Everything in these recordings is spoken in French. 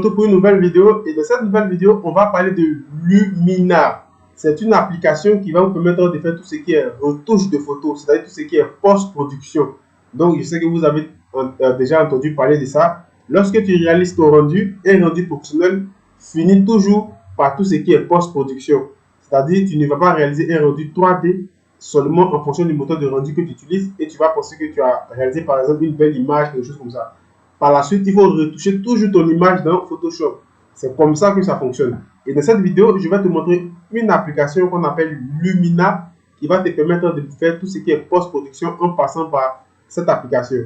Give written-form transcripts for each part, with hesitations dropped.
Pour une nouvelle vidéo, et dans cette nouvelle vidéo on va parler de Luminar. C'est une application qui va vous permettre de faire tout ce qui est retouche de photos, c'est-à-dire tout ce qui est post-production. Donc je sais que vous avez déjà entendu parler de ça. Lorsque tu réalises ton rendu, un rendu professionnel finit toujours par tout ce qui est post-production, c'est-à-dire tu ne vas pas réaliser un rendu 3D seulement en fonction du moteur de rendu que tu utilises et tu vas penser que tu as réalisé par exemple une belle image, quelque chose comme ça. Par la suite, il faut retoucher toujours ton image dans Photoshop. C'est comme ça que ça fonctionne. Et dans cette vidéo, je vais te montrer une application qu'on appelle Lumina qui va te permettre de faire tout ce qui est post-production en passant par cette application.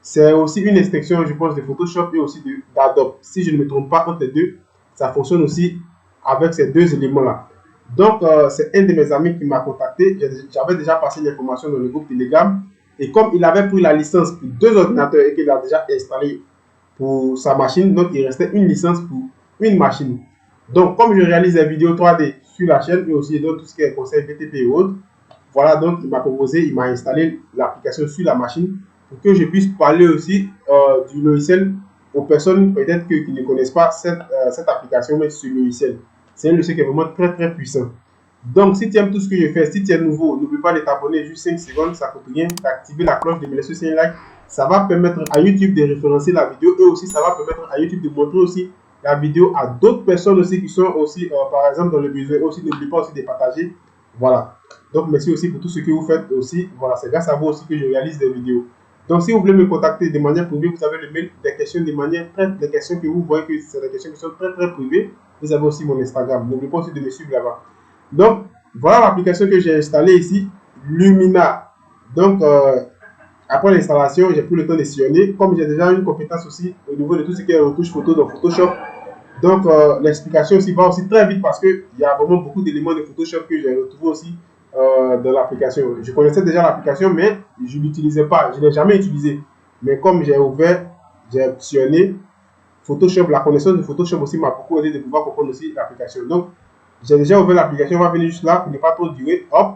C'est aussi une extension, je pense, de Photoshop et aussi d'Adobe. Si je ne me trompe pas entre les deux, ça fonctionne aussi avec ces deux éléments-là. Donc, c'est un de mes amis qui m'a contacté. J'avais déjà passé l'information dans le groupe Telegram. Et comme il avait pris la licence pour 2 ordinateurs et qu'il a déjà installé pour sa machine, donc il restait une licence pour une machine. Donc, comme je réalise des vidéos 3D sur la chaîne et aussi dans tout ce qui est conseil BTP et autres, voilà, donc il m'a proposé, il m'a installé l'application sur la machine pour que je puisse parler aussi du logiciel aux personnes peut-être qui ne connaissent pas cette application, mais ce logiciel. C'est un logiciel qui est vraiment très très puissant. Donc, si tu aimes tout ce que je fais, si tu es nouveau, n'oublie pas de t'abonner juste 5 secondes, ça coûte rien, d'activer la cloche, de me laisser un like. Ça va permettre à YouTube de référencer la vidéo et aussi ça va permettre à YouTube de montrer aussi la vidéo à d'autres personnes aussi qui sont aussi, par exemple, dans le besoin. Aussi, n'oublie pas aussi de partager. Voilà. Donc, merci aussi pour tout ce que vous faites aussi. Voilà, c'est grâce à vous aussi que je réalise des vidéos. Donc, si vous voulez me contacter de manière privée, vous avez le mail, des questions de manière très, des questions que vous voyez que c'est des questions qui sont très, très privées. Vous avez aussi mon Instagram. N'oubliez pas aussi de me suivre là-bas. Donc, voilà l'application que j'ai installée ici, Lumina. Donc, après l'installation, j'ai pris le temps de sillonner. Comme j'ai déjà une compétence aussi au niveau de tout ce qui est retouche photo dans Photoshop. Donc, l'explication aussi va aussi très vite parce qu'il y a vraiment beaucoup d'éléments de Photoshop que j'ai retrouvés aussi dans l'application. Je connaissais déjà l'application, mais je ne l'utilisais pas. Je ne l'ai jamais utilisé. Mais comme j'ai ouvert, j'ai optionné Photoshop, la connaissance de Photoshop aussi m'a beaucoup aidé de pouvoir comprendre aussi l'application. Donc, j'ai déjà ouvert l'application, on va venir juste là pour ne pas trop durer. Hop,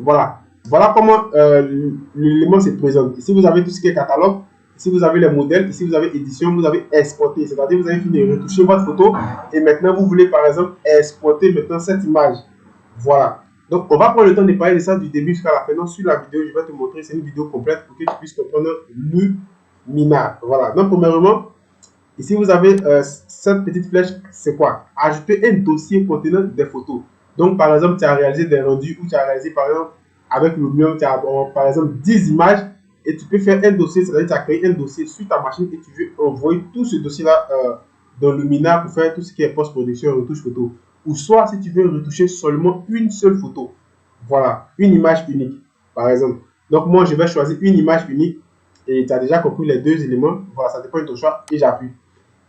voilà. Voilà comment l'élément se présente. Ici, vous avez tout ce qui est catalogue. Ici, vous avez les modèles. Ici, vous avez édition. Vous avez exporter. C'est-à-dire, vous avez fini de retoucher votre photo. Et maintenant, vous voulez, par exemple, exporter maintenant cette image. Voilà. Donc, on va prendre le temps de parler de ça du début jusqu'à la fin. Donc, sur la vidéo, je vais te montrer. C'est une vidéo complète pour que tu puisses comprendre Lumina. Voilà. Donc, premièrement, ici, vous avez cette petite flèche. C'est quoi? Ajouter un dossier contenant des photos. Donc, par exemple, tu as réalisé des rendus ou tu as réalisé, par exemple, avec Lumion, tu as, par exemple, 10 images et tu peux faire un dossier, c'est-à-dire que tu as créé un dossier sur ta machine et tu veux envoyer tout ce dossier-là dans Lumina pour faire tout ce qui est post-production, retouche photo. Ou soit, si tu veux retoucher seulement une seule photo. Voilà, une image unique, par exemple. Donc, moi, je vais choisir une image unique et tu as déjà compris les deux éléments. Voilà, ça dépend de ton choix et j'appuie.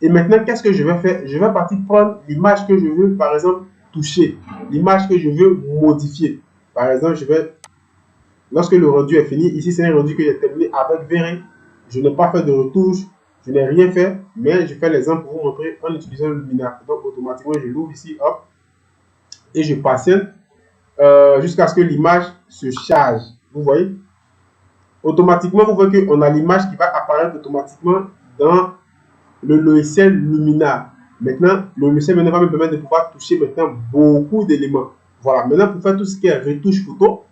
Et maintenant, qu'est-ce que je vais faire? Je vais partir prendre l'image que je veux, par exemple, toucher, l'image que je veux modifier. Par exemple, je vais, lorsque le rendu est fini, ici c'est un rendu que j'ai terminé avec Vérin. Je n'ai pas fait de retouche, je n'ai rien fait, mais je fais l'exemple pour vous montrer en utilisant le Lumina. Donc automatiquement, je l'ouvre ici, hop, et je patiente jusqu'à ce que l'image se charge. Vous voyez? Automatiquement, vous voyez qu'on a l'image qui va apparaître automatiquement dans le logiciel Lumina. Maintenant, le logiciel va me permettre de pouvoir toucher maintenant beaucoup d'éléments. Voilà, maintenant pour faire tout ce qui est retouche photo,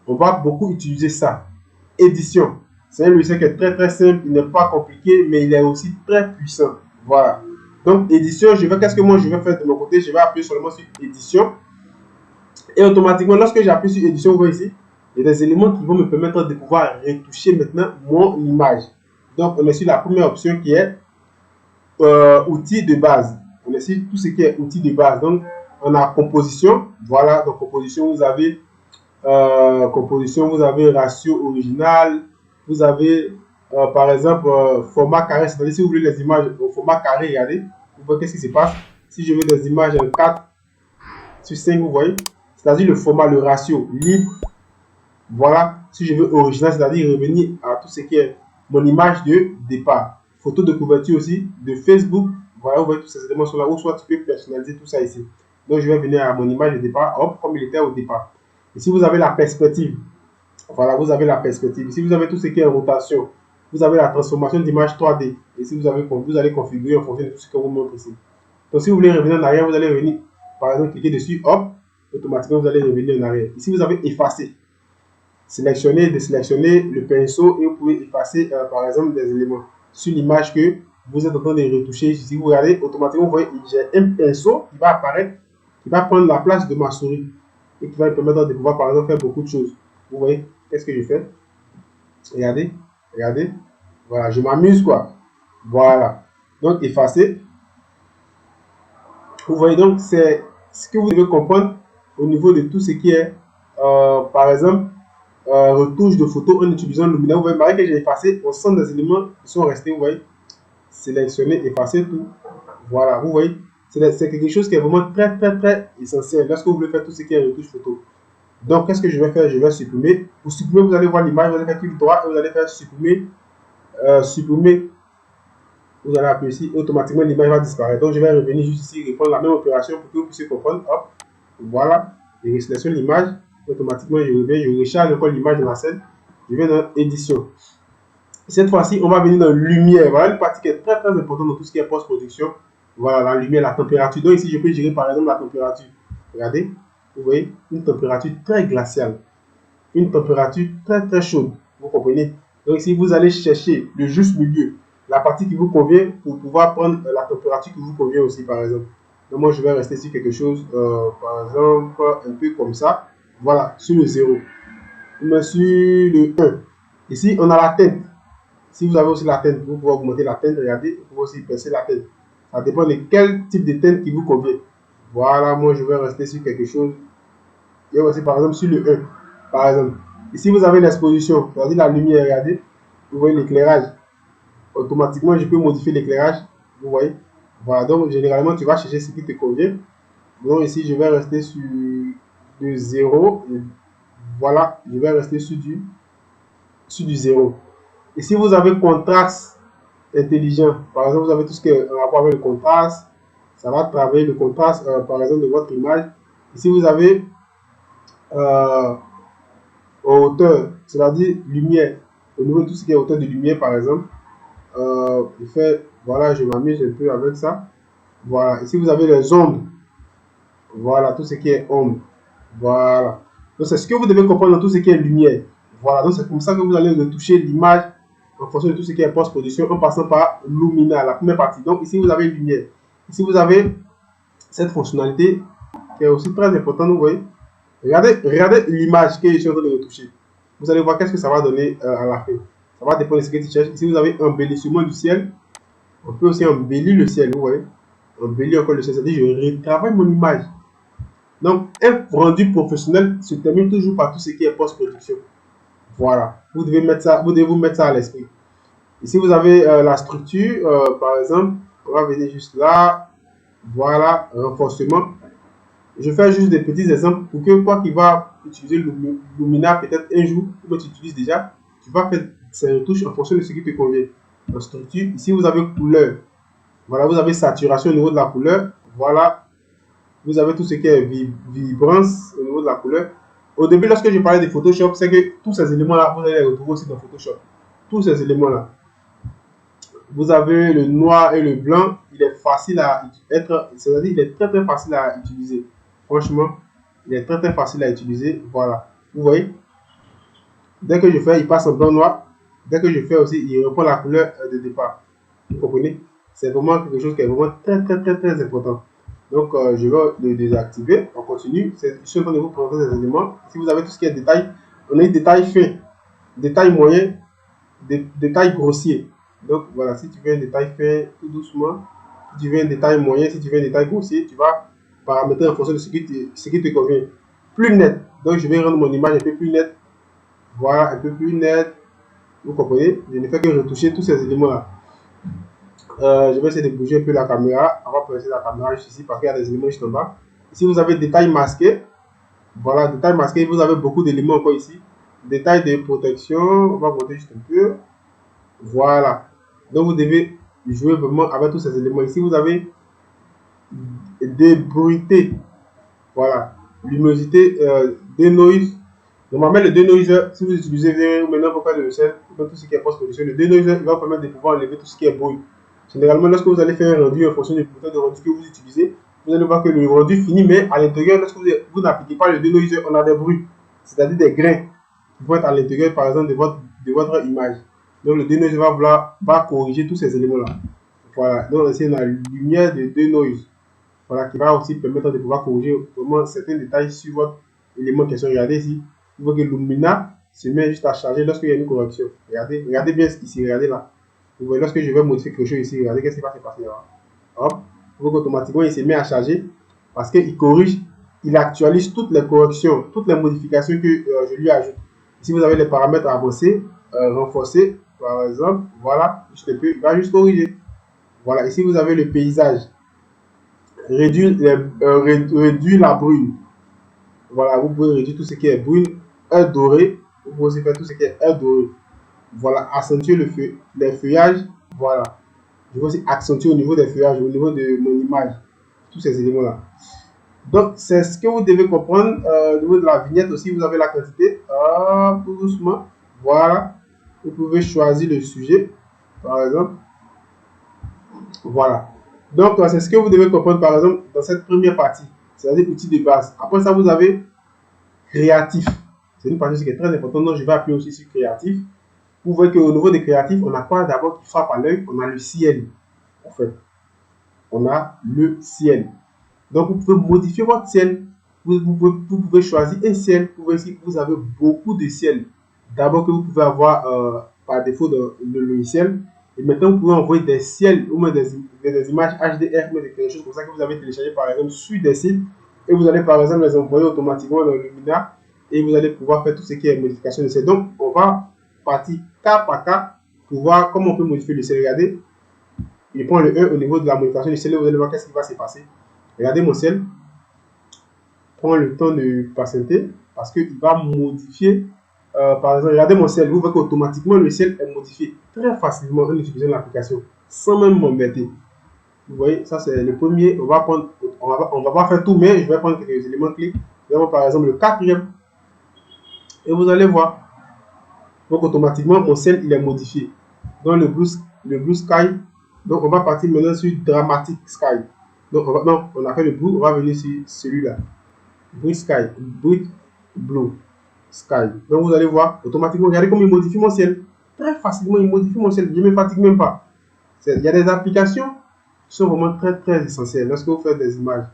on va beaucoup utiliser ça. Édition, c'est un logiciel qui est très très simple, il n'est pas compliqué, mais il est aussi très puissant. Voilà. Donc édition, qu'est-ce que moi je vais faire de mon côté? Je vais appuyer seulement sur édition. Et automatiquement, lorsque j'appuie sur édition, vous voyez ici, il y a des éléments qui vont me permettre de pouvoir retoucher maintenant mon image. Donc on est sur la première option qui est outils de base. On est sur tout ce qui est outils de base. Donc, on a composition. Voilà, donc composition, vous avez ratio original. Vous avez, par exemple, format carré. C'est-à-dire, si vous voulez les images au format carré, regardez, vous voyez qu'est-ce qui se passe. Si je veux des images en 4 sur 5, vous voyez, c'est-à-dire le format, le ratio libre. Voilà, si je veux original, c'est-à-dire revenir à tout ce qui est mon image de départ. Photo de couverture aussi, de Facebook. Voilà, vous voyez tous ces éléments sont là. Ou soit tu peux personnaliser tout ça ici. Donc, je vais venir à mon image de départ, hop, comme il était au départ. Ici, vous avez la perspective. Voilà, vous avez la perspective. Ici, vous avez tout ce qui est rotation. vous avez la transformation d'image 3D. Et si vous allez configurer en fonction de tout ce que vous montre ici. Donc, si vous voulez revenir en arrière, vous allez revenir, par exemple, cliquer dessus, hop, automatiquement, vous allez revenir en arrière. Ici, vous avez effacer. Sélectionnez, désélectionnez le pinceau et vous pouvez effacer, par exemple, des éléments sur l'image que vous êtes en train de retoucher. Si vous regardez, automatiquement, vous voyez, j'ai un pinceau qui va apparaître, qui va prendre la place de ma souris et qui va me permettre de pouvoir, par exemple, faire beaucoup de choses. Vous voyez, qu'est-ce que je fais? Regardez, regardez. Voilà, je m'amuse, quoi. Voilà. Donc, effacer. Vous voyez donc, c'est ce que vous devez comprendre au niveau de tout ce qui est, par exemple, retouche de photos en utilisant Lumina. Vous voyez, que j'ai effacé au centre des éléments qui sont restés. Vous voyez, sélectionner, effacer tout. Voilà, vous voyez, c'est quelque chose qui est vraiment très essentiel lorsque vous voulez faire tout ce qui est retouche photo. Donc, qu'est-ce que je vais faire? Je vais supprimer. Pour supprimer, vous allez voir l'image, vous allez faire clic droit et vous allez faire supprimer. Supprimer. Vous allez appuyer ici, automatiquement l'image va disparaître. Donc, je vais revenir juste ici, reprendre la même opération pour que vous puissiez comprendre. Hop, voilà, je sélectionne l'image. Automatiquement, je reviens, je recharge encore l'image de la scène. Je vais dans édition. Cette fois-ci, on va venir dans lumière. Voilà une partie qui est très importante dans tout ce qui est post-production. Voilà, la lumière, la température. Donc ici, je peux gérer par exemple la température. Regardez, vous voyez, une température très glaciale. Une température très chaude. Vous comprenez? Donc ici, vous allez chercher le juste milieu. La partie qui vous convient pour pouvoir prendre la température qui vous convient aussi, par exemple. Donc moi, je vais rester sur quelque chose, par exemple, un peu comme ça. Voilà, sur le 0. Mais sur le 1. Ici, on a la teinte. Si vous avez aussi la teinte, vous pouvez augmenter la teinte, regardez, vous pouvez aussi baisser la teinte. Ça dépend de quel type de teinte qui vous convient. Voilà, moi je vais rester sur quelque chose. Et aussi par exemple sur le 1. Par exemple, ici vous avez l'exposition, c'est-à-dire la lumière, regardez. Vous voyez l'éclairage. Automatiquement, je peux modifier l'éclairage. Vous voyez. Voilà, donc généralement tu vas chercher ce qui te convient. Donc ici je vais rester sur du 0. Voilà, je vais rester sur du 0. Et si vous avez contraste intelligent, par exemple, vous avez tout ce qui est en rapport avec le contraste, ça va travailler le contraste, par exemple, de votre image. Ici, vous avez hauteur, c'est-à-dire lumière. Au niveau de tout ce qui est hauteur de lumière, par exemple, je fais, voilà, je m'amuse un peu avec ça. Voilà, ici, vous avez les ombres. Voilà, tout ce qui est ombre. Voilà. Donc, c'est ce que vous devez comprendre dans tout ce qui est lumière. Voilà, donc c'est comme ça que vous allez retoucher l'image en fonction de tout ce qui est post-production en passant par Lumina, la première partie. Donc, ici, vous avez lumière. Ici, vous avez cette fonctionnalité qui est aussi très importante, vous voyez. Regardez l'image que je suis en train de retoucher. Vous allez voir qu'est-ce que ça va donner à la fin. Ça va dépendre de ce que tu cherches. Ici, vous avez embellissement du ciel. On peut aussi embellir le ciel, vous voyez. Embellir encore le ciel, c'est-à-dire je retravaille mon image. Donc, un rendu professionnel se termine toujours par tout ce qui est post-production. Voilà, vous devez vous mettre ça à l'esprit. Ici, vous avez la structure, par exemple, on va venir juste là. Voilà, renforcement. Je fais juste des petits exemples pour que toi qui vas utiliser Lumina peut-être un jour, ou tu utilises déjà, tu vas faire ces retouches en fonction de ce qui te convient. La structure, ici vous avez couleur. Voilà, vous avez saturation au niveau de la couleur. Voilà, vous avez tout ce qui est vibrance au niveau de la couleur. Au début, lorsque je parlais de Photoshop, c'est que tous ces éléments-là, vous allez les retrouver aussi dans Photoshop. Tous ces éléments-là. Vous avez le noir et le blanc. Il est facile à être, c'est-à-dire il est très facile à utiliser. Franchement, il est très facile à utiliser. Voilà. Vous voyez, dès que je fais, il passe en blanc-noir. Dès que je fais aussi, il reprend la couleur de départ. Vous comprenez? C'est vraiment quelque chose qui est vraiment très important. Donc, je vais le désactiver. On continue. Je suis en train de vous présenter des éléments. Si vous avez tout ce qui est détail, on a des détails fins, détails moyens, des détails grossiers. Donc, voilà, si tu veux un détail fin, tout doucement. Si tu veux un détail moyen, si tu veux un détail grossier, tu vas paramétrer en fonction de ce qui te convient. Plus net. Donc, je vais rendre mon image un peu plus nette. Voilà, un peu plus nette. Vous comprenez? Je ne fais que retoucher tous ces éléments-là. Je vais essayer de bouger un peu la caméra. On va placer la caméra juste ici parce qu'il y a des éléments juste en bas. Ici, vous avez détail masqué. Voilà, détail masqué. Vous avez beaucoup d'éléments encore ici. Détail de protection. On va monter juste un peu. Voilà. Donc, vous devez jouer vraiment avec tous ces éléments. Ici, vous avez des bruités. Voilà. Luminosité, des noise. Normalement, le denoiser, si vous utilisez maintenant pour faire le sel, tout ce qui est post-production, le denoiser, il va vous permettre de pouvoir enlever tout ce qui est bruit. Généralement, lorsque vous allez faire un rendu en fonction du bouton de rendu que vous utilisez, vous allez voir que le rendu finit, mais à l'intérieur, lorsque vous n'appliquez pas le denoiser, on a des bruits, c'est-à-dire des grains qui vont être à l'intérieur, par exemple, de votre image. Donc, le denoiser va corriger tous ces éléments-là. Voilà, donc c'est la lumière de denoise. Voilà, qui va aussi permettre de pouvoir corriger vraiment certains détails sur votre élément en question. Regardez ici, vous voyez que Lumina se met juste à charger lorsqu'il y a une correction. Regardez, regardez bien ici, regardez là. Vous voyez, lorsque je vais modifier quelque chose ici, regardez qu'est-ce qui va se passer là. Hop, vous voyez qu'automatiquement il se met à charger parce qu'il corrige, il actualise toutes les corrections, toutes les modifications que je lui ajoute. Si vous avez les paramètres avancés, renforcés, par exemple, voilà, juste un peu, il va juste corriger. Voilà, ici vous avez le paysage. Réduire la brune. Voilà, vous pouvez réduire tout ce qui est brune, un doré. Vous pouvez aussi faire tout ce qui est un doré. Voilà, accentuer les feuillages. Voilà. Je vais aussi accentuer au niveau des feuillages, au niveau de mon image. Tous ces éléments-là. Donc, c'est ce que vous devez comprendre. Au niveau de la vignette aussi, vous avez la quantité. Tout doucement. Voilà. Vous pouvez choisir le sujet, par exemple. Voilà. Donc, c'est ce que vous devez comprendre, par exemple, dans cette première partie. C'est-à-dire outils de base. Après ça, vous avez créatif. C'est une partie qui est très importante. Donc, je vais appuyer aussi sur créatif. Vous voyez qu'au niveau des créatifs, on n'a pas d'abord qui frappe à l'œil. On a le ciel. En fait, on a le ciel. Donc, vous pouvez modifier votre ciel. Vous pouvez choisir un ciel. Vous avez beaucoup de ciel. D'abord que vous pouvez avoir par défaut de logiciel. Et maintenant, vous pouvez envoyer des ciels ou même des images HDR, mais quelque chose comme ça que vous avez téléchargé par exemple sur des sites. Et vous allez par exemple les envoyer automatiquement dans Lumina et vous allez pouvoir faire tout ce qui est modification de ciel. Donc, on va partir cas par cas pour voir comment on peut modifier le ciel. Regardez, il prend le 1 au niveau de la modification du ciel et vous allez voir qu'est-ce qui va se passer. Regardez mon ciel. Prends le temps de patienter parce qu'il va modifier. Par exemple, regardez mon ciel, vous voyez qu'automatiquement le ciel est modifié très facilement en utilisant l'application sans même m'embêter. Vous voyez, ça c'est le premier. On va pas faire tout, mais je vais prendre quelques éléments clés. Par exemple, le quatrième. Et vous allez voir. Donc, automatiquement, mon ciel il est modifié. Dans le blue sky. Donc, on va partir maintenant sur dramatic sky. Donc, on a fait le blue, on va venir sur celui-là. Blue sky, blue sky. Donc vous allez voir automatiquement, regardez comme il modifie mon ciel. Très facilement, il modifie mon ciel. Je ne me fatigue même pas. Il y a des applications qui sont vraiment très très essentielles lorsque vous faites des images.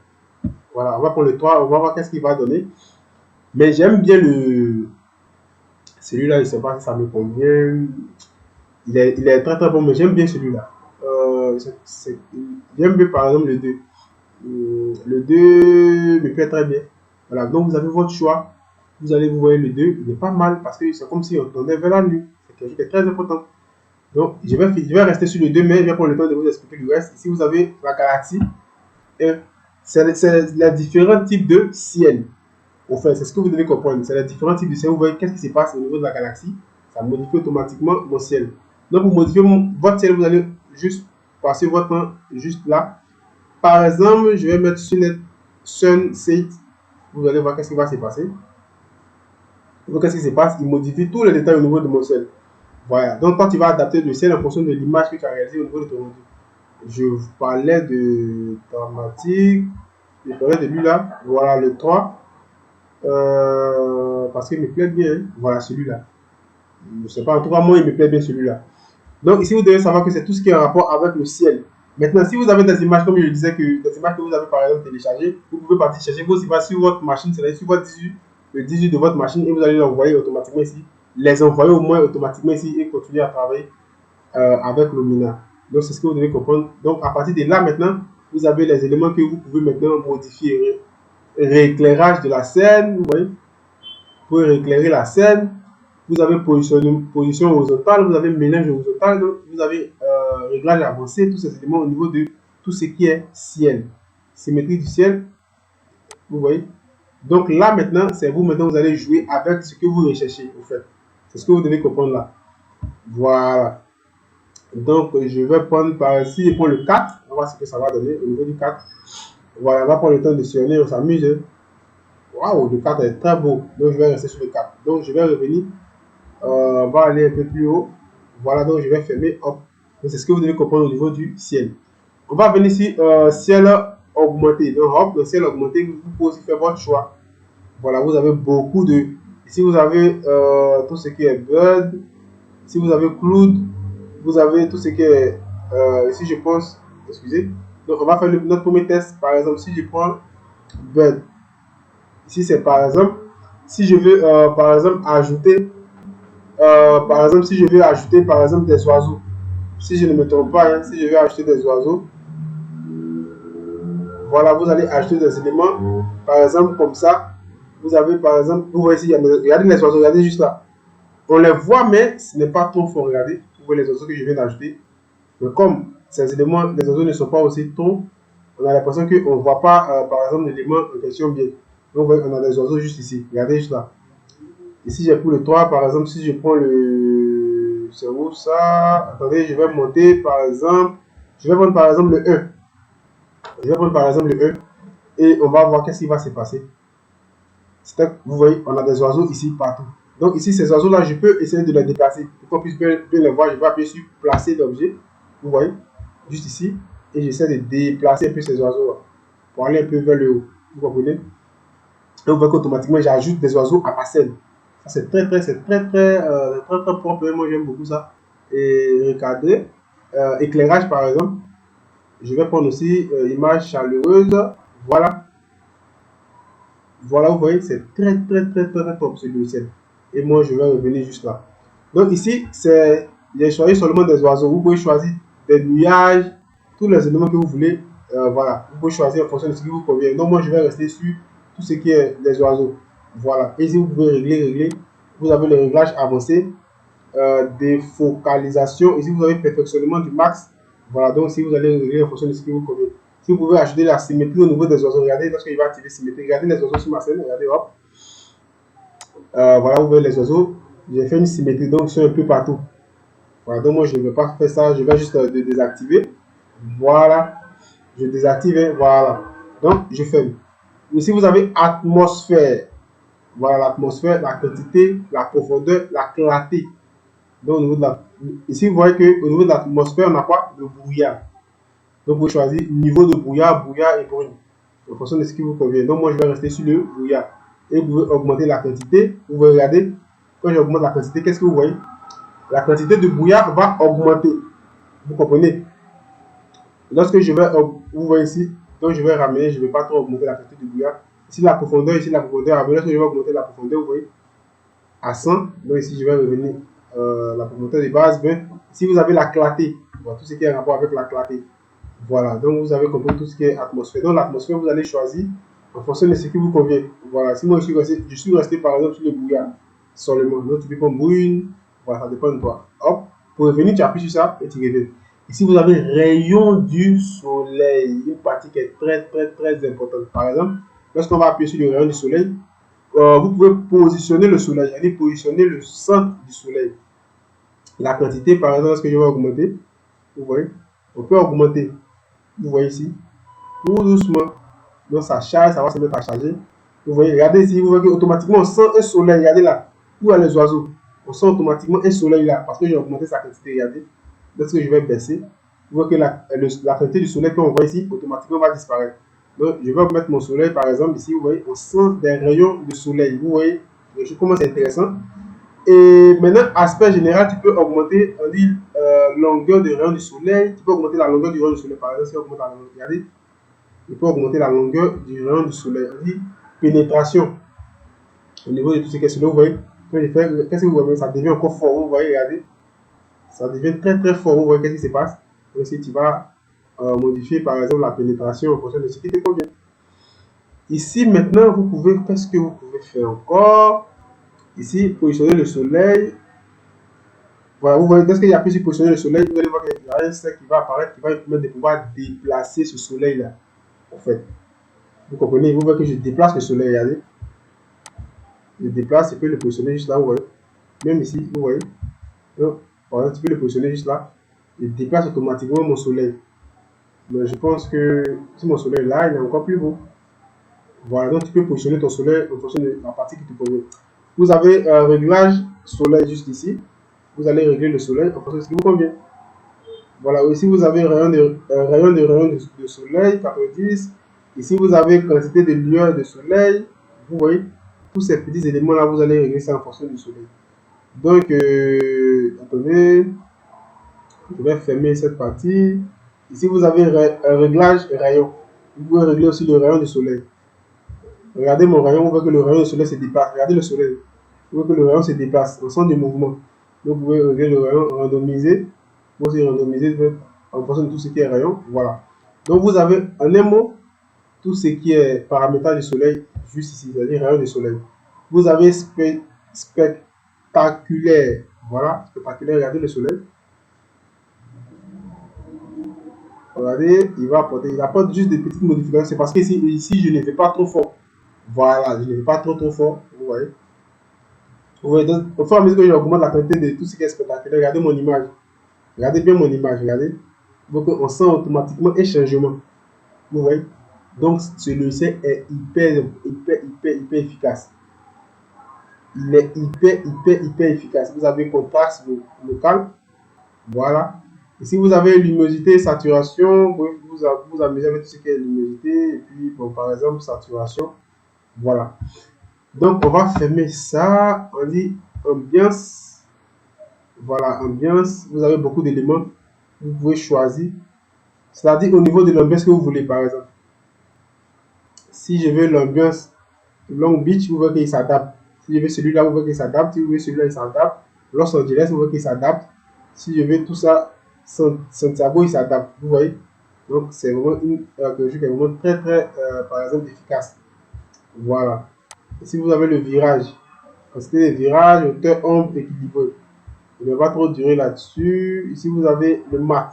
Voilà, on va prendre le 3, on va voir qu'est-ce qu'il va donner. Mais j'aime bien celui-là, je ne sais pas si ça me convient. Il est très très bon, mais j'aime bien celui-là. J'aime bien par exemple le 2. Le 2 me plaît très bien. Voilà, donc vous avez votre choix. Vous allez vous voir le 2, il est pas mal parce que c'est comme si on tournait vers la nuit. C'est quelque chose qui est très important. Donc, je vais rester sur le 2, mais je vais prendre le temps de vous expliquer le reste. Ici, vous avez la galaxie. C'est les différents types de ciel. Au fait, c'est ce que vous devez comprendre. C'est les différents types de ciel. Vous voyez qu'est-ce qui se passe au niveau de la galaxie. Ça modifie automatiquement mon ciel. Donc, pour modifier votre ciel, vous allez juste passer votre temps juste là. Par exemple, je vais mettre sur le sunset. Vous allez voir qu'est-ce qui va se passer. Donc, qu'est-ce qui se passe? Il modifie tous les détails au niveau de mon ciel. Voilà. Donc, quand tu vas adapter le ciel en fonction de l'image que tu as réalisée au niveau de ton rendu. Je vous parlais de dramatique. Je parlais de lui là. Voilà le 3. Parce qu'il me plaît bien. Voilà celui-là. Je ne sais pas, en tout cas, moi, il me plaît bien celui-là. Donc, ici, vous devez savoir que c'est tout ce qui est en rapport avec le ciel. Maintenant, si vous avez des images, comme je le disais, des images que vous avez par exemple téléchargées, vous pouvez partir chercher vos images sur votre machine, c'est-à-dire sur votre 18, le 18 de votre machine, et vous allez l'envoyer automatiquement ici. Les envoyer au moins automatiquement ici et continuer à travailler avec Lumina. Donc, c'est ce que vous devez comprendre. Donc, à partir de là, maintenant, vous avez les éléments que vous pouvez maintenant modifier. Rééclairage de la scène, vous voyez. Vous pouvez rééclairer la scène. Vous avez position horizontale, vous avez mélange horizontal, donc vous avez réglage avancé, tous ces éléments au niveau de tout ce qui est ciel. Symétrie du ciel, vous voyez. Donc là maintenant, c'est vous maintenant, vous allez jouer avec ce que vous recherchez, en fait. C'est ce que vous devez comprendre là. Voilà. Donc je vais prendre par ici, je prends le 4, on va voir ce que ça va donner au niveau du 4. Voilà, on va prendre le temps de sillonner, on s'amuse. Waouh, le cadre est très beau. Donc, je vais rester sur le cadre. Donc, je vais revenir. On va aller un peu plus haut. Voilà, donc je vais fermer. Hop. Donc, c'est ce que vous devez comprendre au niveau du ciel. On va venir ici, ciel augmenté. Donc, hop, le ciel augmenté, vous pouvez aussi faire votre choix. Voilà, vous avez beaucoup de. Ici, vous avez tout ce qui est bird. Ici, vous avez cloud. Vous avez tout ce qui est. Ici, je pense. Excusez. Donc, on va faire notre premier test. Par exemple, si je prends bird. Ici, c'est par exemple. Si je veux, par exemple, ajouter. Par exemple, si je veux ajouter, par exemple, des oiseaux. Si je ne me trompe pas, hein, si je veux ajouter des oiseaux. Voilà, vous allez ajouter des éléments. Par exemple, comme ça. Vous avez, par exemple, vous voyez ici, regardez les oiseaux, regardez juste là. On les voit, mais ce n'est pas trop fort. Regardez, vous voyez les oiseaux que je viens d'ajouter. Mais comme ces éléments, les oiseaux ne sont pas aussi trop, on a l'impression qu'on ne voit pas, par exemple, l'élément en question bien. Donc, on a des oiseaux juste ici. Regardez juste là. Ici, j'ai pris le 3, par exemple, si je prends le. C'est où ça? Attendez, je vais monter, par exemple. Je vais prendre, par exemple, le 1. Je vais prendre, par exemple, le 1. Et on va voir qu'est-ce qui va se passer. Vous voyez, on a des oiseaux ici partout. Donc ici, ces oiseaux-là, je peux essayer de les déplacer. Pour qu'on puisse bien les voir, je vais appuyer sur placer l'objet. Vous voyez, juste ici. Et j'essaie de déplacer un peu ces oiseaux-là pour aller un peu vers le haut. Vous comprenez? Et vous voyez qu'automatiquement, j'ajoute des oiseaux à ma scène. Ça, c'est très propre. Moi, j'aime beaucoup ça. Et regardez, éclairage par exemple. Je vais prendre aussi image chaleureuse. Voilà. Voilà, vous voyez, c'est très top ce logiciel. Et moi, je vais revenir juste là. Donc ici, j'ai choisi seulement des oiseaux. Vous pouvez choisir des nuages, tous les éléments que vous voulez. Voilà, vous pouvez choisir en fonction de ce qui vous convient. Donc moi, je vais rester sur tout ce qui est des oiseaux. Voilà. Et ici, vous pouvez régler. Vous avez le réglage avancé, défocalisation. Ici, vous avez perfectionnement du max. Voilà, donc si vous allez régler en fonction de ce qui vous convient. Si vous pouvez ajouter la symétrie au niveau des oiseaux, regardez, lorsque il va activer symétrie, regardez les oiseaux sur ma scène, regardez, hop. Voilà, vous voyez les oiseaux. J'ai fait une symétrie, donc ils sont un peu partout. Voilà, donc moi je ne vais pas faire ça, je vais juste désactiver. Voilà, je désactive, hein, voilà. Donc je ferme. Ici vous avez atmosphère. Voilà l'atmosphère, la quantité, la profondeur, la clarté. Donc au niveau de ici vous voyez qu'au niveau de l'atmosphère, on n'a pas de brouillard. Donc vous choisissez niveau de brouillard, brouillard et bruit. En fonction de ce qui vous convient. Donc moi je vais rester sur le brouillard. Et vous pouvez augmenter la quantité. Vous pouvez regarder, quand j'augmente la quantité, qu'est-ce que vous voyez? La quantité de brouillard va augmenter. Vous comprenez? Lorsque je vais, vous voyez ici, donc je vais ramener, je ne vais pas trop augmenter la quantité de brouillard. Ici la profondeur, lorsque je vais augmenter la profondeur, vous voyez, à 100. Donc ici je vais revenir la profondeur de base 20. Si vous avez la clarté, voilà, tout ce qui est en rapport avec la clarté. Voilà, donc vous avez compris tout ce qui est atmosphère. Donc l'atmosphère, vous allez choisir en fonction de ce qui vous convient. Voilà, si moi je suis resté par exemple sur le brouillard seulement. Donc tu peux prendre brune, voilà, ça dépend de toi. Hop, pour revenir, tu appuies sur ça et tu reviens. Ici, vous avez rayon du soleil, une partie qui est très importante. Par exemple, lorsqu'on va appuyer sur le rayon du soleil, vous pouvez positionner le soleil, c'est-à-dire positionner le centre du soleil. La quantité, par exemple, lorsque je vais augmenter, vous voyez, on peut augmenter. Vous voyez ici, tout doucement. Donc ça charge, ça va se mettre à charger. Vous voyez, regardez ici, vous voyez qu'automatiquement on sent un soleil. Regardez là, où est les oiseaux? On sent automatiquement un soleil là, parce que j'ai augmenté sa quantité. Regardez, lorsque je vais baisser, vous voyez que la quantité du soleil qu'on voit ici, automatiquement va disparaître. Donc je vais mettre mon soleil par exemple ici, vous voyez, on sent des rayons de soleil. Vous voyez, je commence à être intéressant. Et maintenant, aspect général, tu peux augmenter, on dit longueur de rayon du soleil. Tu peux augmenter la longueur du rayon du soleil. Par exemple, si on augmente la longueur, regardez, tu peux augmenter la longueur du rayon du soleil. On dit pénétration. Au niveau de tout ce qui est soleil, vous voyez, qu'est-ce que vous voyez? Ça devient encore fort. Vous voyez, regardez, ça devient très fort. Vous voyez, qu'est-ce qui se passe? Donc, si tu vas modifier par exemple la pénétration en fonction de ce qui te convient. Ici, maintenant, vous pouvez, qu'est-ce que vous pouvez faire encore? Ici, positionner le soleil. Voilà, vous voyez, lorsqu'il y a plus de positionner le soleil, vous allez voir qu'il y a un cercle qui va apparaître, qui va me permettre de pouvoir déplacer ce soleil-là. En fait, vous comprenez, vous voyez que je déplace le soleil, regardez. Je déplace et puis le positionner juste là, vous voyez. Même ici, vous voyez. Donc, par exemple, tu peux le positionner juste là. Je déplace automatiquement mon soleil. Mais je pense que si mon soleil là, il est encore plus beau. Voilà, donc tu peux positionner ton soleil en fonction de la partie qui te convient. Vous avez un réglage soleil juste ici. Vous allez régler le soleil en fonction de ce qui vous convient. Voilà, ici vous avez rayon de soleil, 90. Ici vous avez quantité de lueur de soleil. Vous voyez, tous ces petits éléments-là, vous allez régler ça en fonction du soleil. Donc, attendez, je vais fermer cette partie. Ici vous avez un réglage rayon. Vous pouvez régler aussi le rayon du soleil. Regardez mon rayon, vous voyez que le rayon du soleil se déplace. Regardez le soleil. Vous voyez que le rayon se déplace au sens du mouvement. Donc, vous pouvez régler le rayon randomisé. Vous pouvez randomiser en fonction de tout ce qui est rayon. Voilà. Donc, vous avez en un mot tout ce qui est paramétrage du soleil juste ici, c'est-à-dire rayon du soleil. Vous avez spectaculaire. Voilà, spectaculaire. Regardez le soleil. Regardez, il apporte juste des petites modifications. C'est parce que ici, je ne vais pas trop fort. Voilà, je ne vais pas trop fort. Vous voyez. Vous voyez, donc, au fur et à mesure que j'augmente la qualité de tout ce qui est spectaculaire, regardez mon image. Regardez bien mon image, regardez. Donc, on sent automatiquement un changement. Vous voyez. Donc, ce logiciel est hyper efficace. Il est hyper efficace. Vous avez contraste local. Voilà. Et si vous avez luminosité, saturation, vous amusez avec tout ce qui est luminosité. Et puis, bon, par exemple, saturation. Voilà. Donc, on va fermer ça. On dit ambiance. Voilà, ambiance. Vous avez beaucoup d'éléments. Vous pouvez choisir. C'est-à-dire au niveau de l'ambiance que vous voulez, par exemple. Si je veux l'ambiance Long Beach, vous voyez qu'il s'adapte. Si je veux celui-là, vous voyez qu'il s'adapte. Si vous voulez celui-là, il s'adapte. Los Angeles, vous voyez qu'il s'adapte. Si je veux tout ça, Santiago, il s'adapte. Vous voyez. Donc, c'est vraiment quelque chose qui est vraiment très, par exemple, efficace. Voilà. Et si vous avez le virage, parce que les virages, hauteur, ombre, équilibré. Il ne va pas trop durer là-dessus. Ici, vous avez le mat.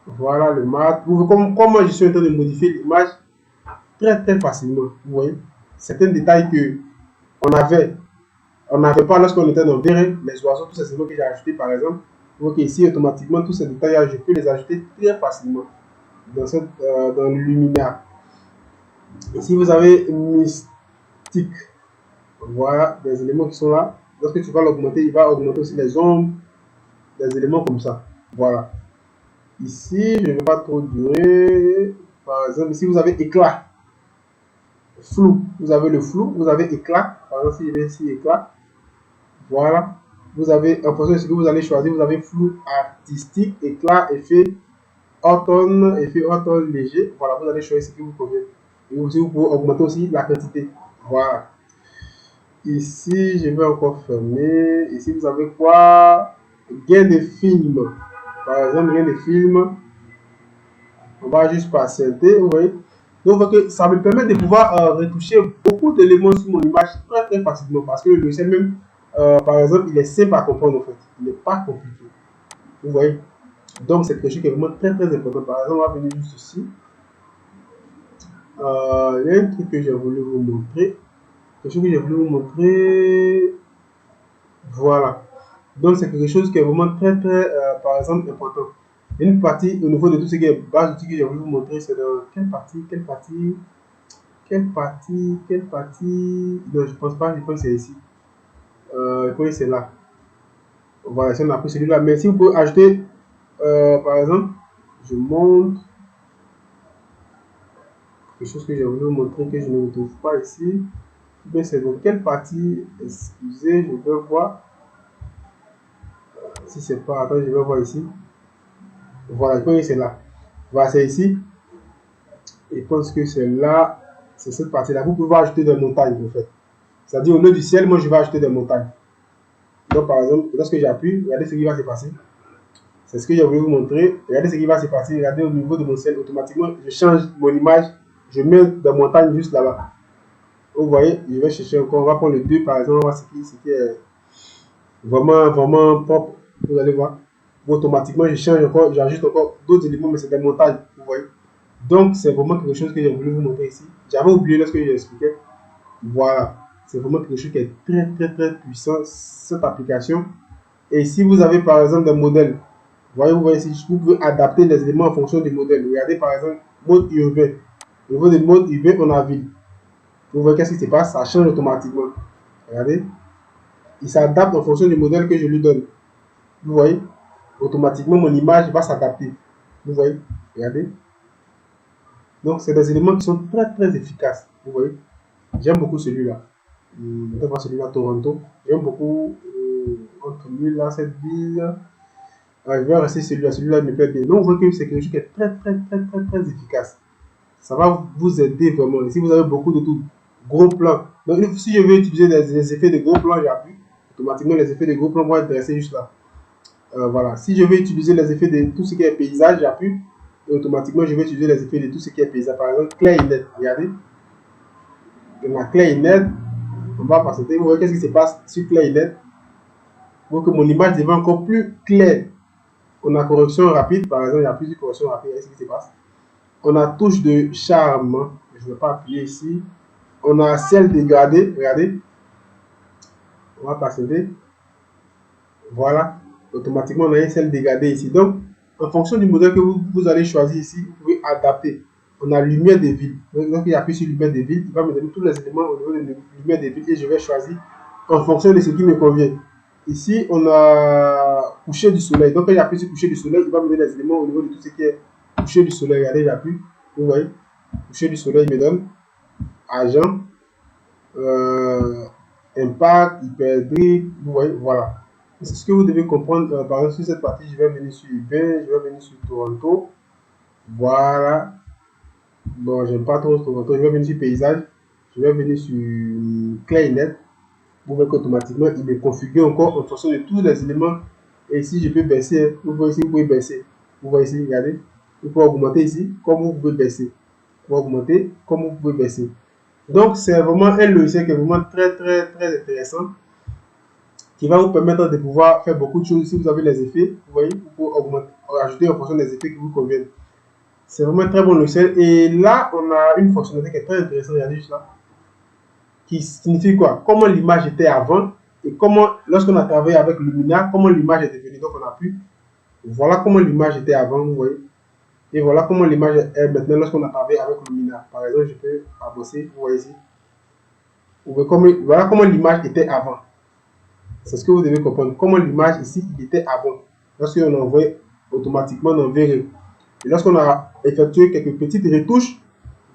Voilà le mat. Comme moi, je suis en train de modifier l'image très facilement. Vous voyez, certains détails que on n'avait pas lorsqu'on était dans Véré, les oiseaux, tous ces éléments que j'ai ajoutés par exemple. Vous voyez ici, automatiquement, tous ces détails, je peux les ajouter très facilement dans le luminaire. Ici, vous avez mystique. Voilà, des éléments qui sont là. Lorsque tu vas l'augmenter, il va augmenter aussi les ombres, des éléments comme ça. Voilà. Ici, je ne vais pas trop durer. Par exemple, ici, vous avez éclat. Flou. Vous avez le flou. Vous avez éclat. Par exemple, si je vais ici, éclat. Voilà. Vous avez, en fonction de ce que vous allez choisir, vous avez flou artistique, éclat, effet automne léger. Voilà, vous allez choisir ce qui vous convient. Et aussi, vous pouvez augmenter aussi la quantité. Voilà. Ici, je vais encore fermer. Ici, vous avez quoi? Gain de film. Par exemple, gain de film. On va juste patienter, vous voyez. Donc, ça me permet de pouvoir retoucher beaucoup d'éléments sur mon image très facilement. Parce que le logiciel même, par exemple, il est simple à comprendre en fait. Il n'est pas compliqué. Vous voyez. Donc, c'est quelque chose qui est vraiment très important. Par exemple, on va venir juste ici. Il y a un truc que j'ai voulu vous montrer. Voilà. Donc, c'est quelque chose qui est vraiment très, par exemple, important. Une partie au niveau de tout ce qui est base d'outils que j'ai voulu vous montrer, c'est dans quelle partie non, je pense pas, je pense que c'est ici. Je pense que c'est là. Voilà, si on a pris celui-là. Mais si vous pouvez ajouter, par exemple, je montre quelque chose que j'ai voulu vous montrer que je ne retrouve pas ici. Mais c'est dans quelle partie? Excusez, je vais voir. Si c'est pas, attends, je vais voir ici. Voilà, je pense que c'est là. Voilà, c'est ici. Je pense que c'est là. C'est cette partie-là. Vous pouvez ajouter des montagnes, en fait. C'est-à-dire, au lieu du ciel, moi, je vais ajouter des montagnes. Donc, par exemple, lorsque j'appuie, regardez ce qui va se passer. C'est ce que j'ai voulu vous montrer. Regardez ce qui va se passer. Regardez au niveau de mon ciel, automatiquement, je change mon image. Je mets des montagnes juste là-bas. Vous voyez, je vais chercher encore. On va prendre le 2, par exemple. On va voir ce qui est vraiment propre. Vous allez voir. Automatiquement, je change encore, j'ajoute encore d'autres éléments, mais c'est des montagnes. Vous voyez. Donc, c'est vraiment quelque chose que j'ai voulu vous montrer ici. J'avais oublié lorsque je l'expliquais. Voilà. C'est vraiment quelque chose qui est très puissant, cette application. Et si vous avez par exemple des modèles, vous voyez ici, vous pouvez adapter les éléments en fonction du modèle. Regardez par exemple, mode urbain. Au niveau de mode urbain, on a ville. Vous voyez qu'est-ce qui se passe? Ça change automatiquement. Regardez. Il s'adapte en fonction du modèle que je lui donne. Vous voyez? Automatiquement, mon image va s'adapter. Vous voyez? Regardez. Donc, c'est des éléments qui sont très efficaces. Vous voyez? J'aime beaucoup celui-là. Peut-être celui-là, Toronto. J'aime beaucoup entre lui, là, cette ville. Je vais rester celui-là. Celui-là me plaît bien. Donc, vous voyez que c'est quelque chose qui est très efficace. Ça va vous aider vraiment. Et si vous avez beaucoup de tout, gros plans. Donc, si je veux utiliser des effets de gros plans, j'appuie. Automatiquement, les effets de gros plans vont être dressés juste là. Voilà. Si je veux utiliser les effets de tout ce qui est paysage, j'appuie. Et automatiquement, je vais utiliser les effets de tout ce qui est paysage. Par exemple, clair et net. Regardez. On a clair et net. On va passer. Vous voyez qu'est-ce qui se passe sur clair et net. Pour que mon image devient encore plus claire. On a correction rapide. Par exemple, il y a plusieurs corrections rapides. Qu'est-ce qui se passe? On a touche de charme. Je ne vais pas appuyer ici. On a ciel dégradé. Regardez. On va passer. Voilà. Automatiquement, on a un ciel dégradé ici. Donc, en fonction du modèle que vous allez choisir ici, vous pouvez adapter. On a lumière des villes. Donc, il appuie sur lumière des villes. Il va me donner tous les éléments au niveau de lumière des villes et je vais choisir en fonction de ce qui me convient. Ici, on a coucher du soleil. Donc, quand il appuie sur coucher du soleil, il va me donner les éléments au niveau de tout ce qui est coucher du soleil. Regardez, j'appuie. Vous voyez, coucher du soleil me donne argent, impact, hyperdrive. Vous voyez, voilà. C'est ce que vous devez comprendre. Par exemple, sur cette partie, je vais venir sur eBay, je vais venir sur Toronto. Voilà. Bon, j'aime pas trop Toronto. Je vais venir sur paysage. Je vais venir sur clair et net. Vous voyez qu'automatiquement, il me configure encore en fonction de tous les éléments. Et ici, je peux baisser. Vous voyez ici, vous pouvez baisser. Vous voyez ici, regardez. Vous pouvez augmenter ici, comme vous pouvez baisser. Vous pouvez augmenter, comme vous pouvez baisser. Donc, c'est vraiment un logiciel qui est vraiment très intéressant, qui va vous permettre de pouvoir faire beaucoup de choses. Si vous avez les effets, vous voyez, vous pouvez augmenter, ajouter en fonction des effets qui vous conviennent. C'est vraiment un très bon logiciel. Et là, on a une fonctionnalité qui est très intéressante. Regardez juste là. Qui signifie quoi? Comment l'image était avant et comment, lorsqu'on a travaillé avec Luminar, comment l'image est devenue. Donc, on a pu, voilà comment l'image était avant, vous voyez. Et voilà comment l'image est maintenant lorsqu'on a travaillé avec Luminar. Par exemple, je peux avancer, vous voyez ici. Voilà comment l'image était avant. C'est ce que vous devez comprendre. Comment l'image ici, il était avant. Lorsqu'on envoie automatiquement dans VRE. Et lorsqu'on a effectué quelques petites retouches,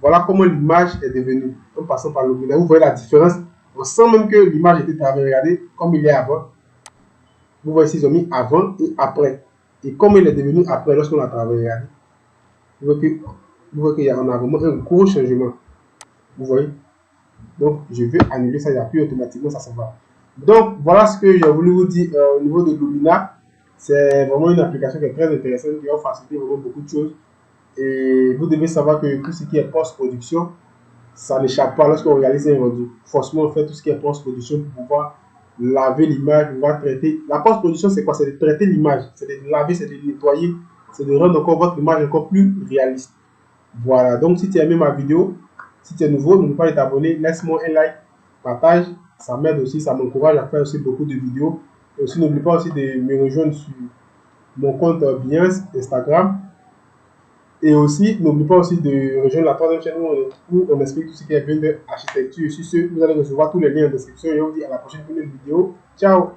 voilà comment l'image est devenue. En passant par Luminar, vous voyez la différence. On sent même que l'image était travaillée. Regardez comme il est avant. Vous voyez ici, ils ont mis avant et après. Et comme il est devenu après lorsqu'on a travaillé. Regardez. Vous voyez qu'il y a vraiment un gros changement. Vous voyez. Donc, je vais annuler ça, j'appuie automatiquement, ça s'en va. Donc, voilà ce que j'ai voulu vous dire au niveau de Luminar. C'est vraiment une application qui est très intéressante, qui va faciliter vraiment beaucoup de choses. Et vous devez savoir que tout ce qui est post-production, ça n'échappe pas lorsqu'on réalise un rendu. Forcément, on fait tout ce qui est post-production pour pouvoir laver l'image, pouvoir traiter. La post-production, c'est quoi? C'est de traiter l'image, c'est de laver, c'est de nettoyer, c'est de rendre encore votre image encore plus réaliste. Voilà, donc si tu as aimé ma vidéo, si tu es nouveau, n'oublie pas de t'abonner, laisse-moi un like, partage, ça m'aide aussi, ça m'encourage à faire aussi beaucoup de vidéos. Et aussi, n'oublie pas aussi de me rejoindre sur mon compte Behance, Instagram. Et aussi, n'oublie pas aussi de rejoindre la troisième chaîne où on explique tout ce qui est bien d'architecture. Sur ce, vous allez recevoir tous les liens en description et on vous dit à la prochaine vidéo. Ciao!